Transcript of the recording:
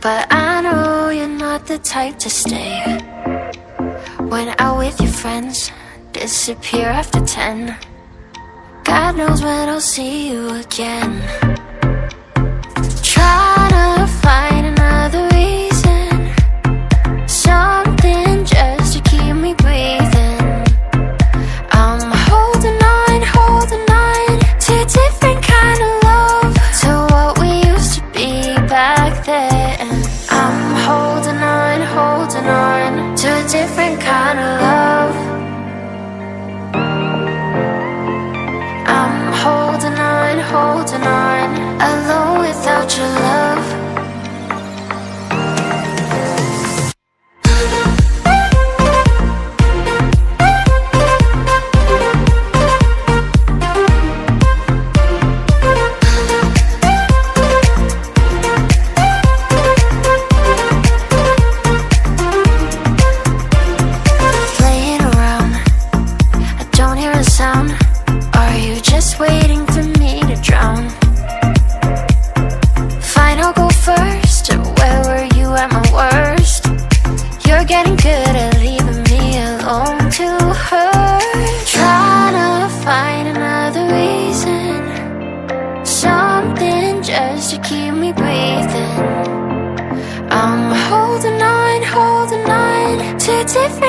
but I know you're not the type to stay. When out with your friends, disappear after 10. God knows when I'll see you again. Try to find another reason, something just to keep me breathing. I'm holding on to a different kind of love, to what we used to be back then. I'm holding on to a different kind of love. I'm holding on, alone without your love. Playing around, I don't hear a sound. Are you just waiting for me to drown? Fine, I'll go first. Where were you at my worst? You're getting good at leaving me alone to hurt. Trying to find another reason, something just to keep me breathing. I'm holding on to a different